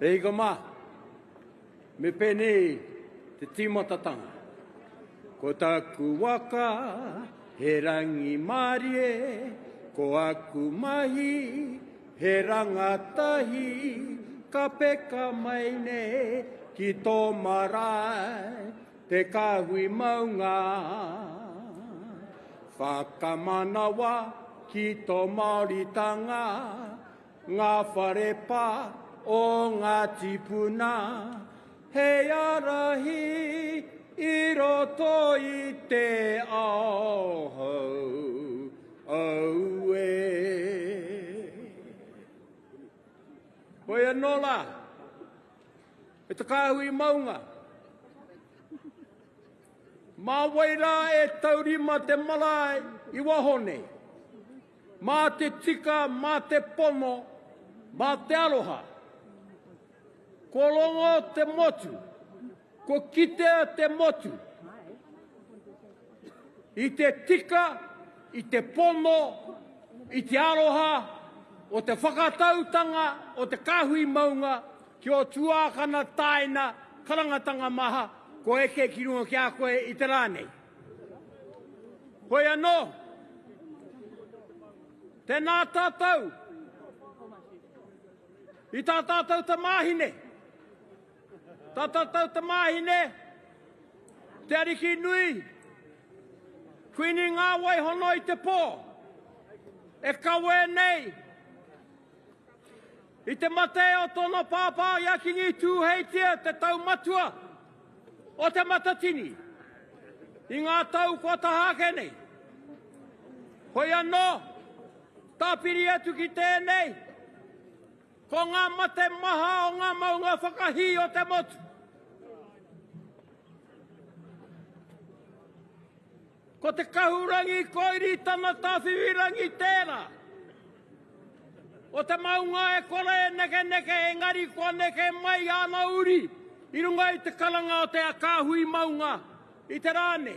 Reiga mā, me penei te timatatanga. Ko taku waka, he rangi marie, ko aku mahi, he rangatahi, ka peka mai ne, ki tō marae, te Kāhui Maunga. Whakamanawa ki tō Māoritanga, ngā wharepa o ngā tipuna, he arahi i roto i te auhau, au e. Hoi anola, e Te Kāhui Maunga. Mā waira e taurima te malai i wahone. Mā te tika, mā te pono, mā te aloha. Ko longo te motu, ko kitea te motu. I te tika, i te pono, i te aloha, o te whakatautanga, o te Kāhui Maunga, ki o tuākana taina, karangatanga maha, ko eke ki runga ki a koe i te rānei. Hoi anō, tēnā tātou, i tā tātou te māhine. Tā tātou te māhine, te ariki nui, kuini ngā waihono i te pō, e kawe nei. I te mate o tono pāpā ia ki ngi tūheitia te tau matua o Te Matatini, i ngā tau kua tahake nei. Hoi anō, tāpiri atu ki tēnei, ko ngā mate maha o ngā maunga whakahi o te motu. Ko te kahurangi koiri tana tāwhiwirangi tērā. O te maunga e kore neke neke engari kua neke mai ana uri. I runga i te kalanga o te Kāhui Maunga i te rāne.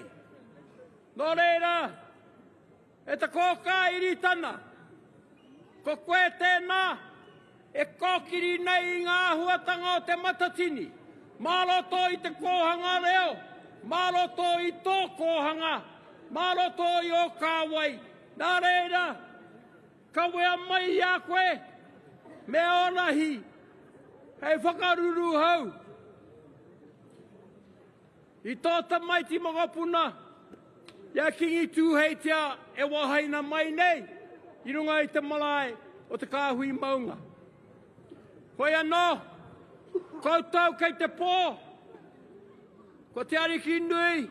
Nō reira, e te kōkā iri tana. Ko koe tēnā, e kōkiri nei i ngā huatanga o Te Matatini. Māroto i te kōhanga reo, māroto i tō kōhanga, māroto i o kāwai. Nā reira, ka wea mai i a koe, me orahi, hei whakaruru hau. I tōta maiti magapuna, ia kingi tūheitia e wahaina mai nei, i runga i te malai o te Kāhui Maunga. Hoi anō, koutou kei te pō, ko te ariki nui,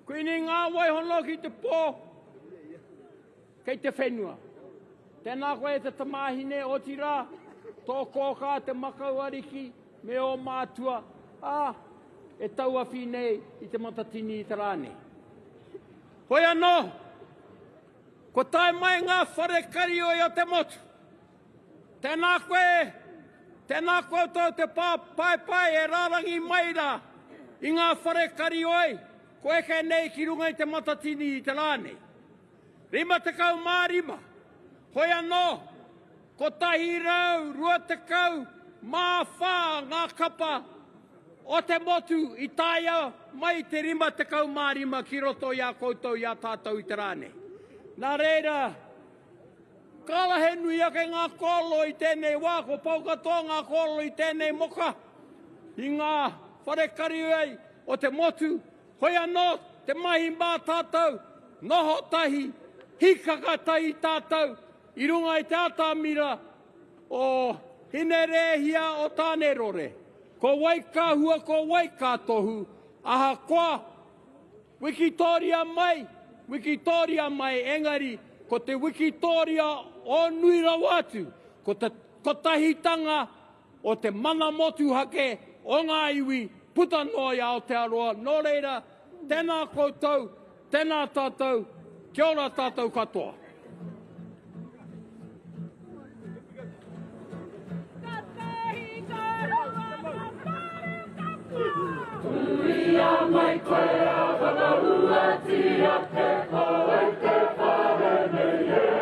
kuini ngā waihono ki te pō, kei te whenua. Tēnā koe te tamahine o tira, tō kōkā te makau ariki, me o mātua, e tauawhi nei i Te Matatini i te rāne. Hoi anō, ko tae mai ngā whare karioi o te motu. Tēnā koe tau te pai e rārangi maira i ngā whare karioi, ko eke nei ki runga i Te Matatini i te rāne. Rima te kau mārima. Hoi anō, ko tahi rau, rua te kau, mā whā ngā kapa o te motu i tāia mai te rima te kau mārima ki roto i a koutou i a tātou i te rāne. Nā reira, kalahe nui ake ngā kolo i tēnei wā, ko paukatoa ngā kolo i tēnei moka, i ngā wharekarioi o te motu, hoi anō, te mahi mā tātou, noho tahi, hikaka tahi tātou, i runga i te atamira o hine rehia o tāne rore. Ko waikahua, ko waikatohu, aha koa, Wikitoria mai, engari, ko te Wikitoria o nui rawatu, ko tahitanga o te mana motu hake o ngā iwi, puta noia o te aroa. Nō reira, tēnā koutou, tēnā tātou, kia ora tātou katoa. Tuia mai koe a whakaua tia te koe te whare nei e.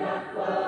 a koe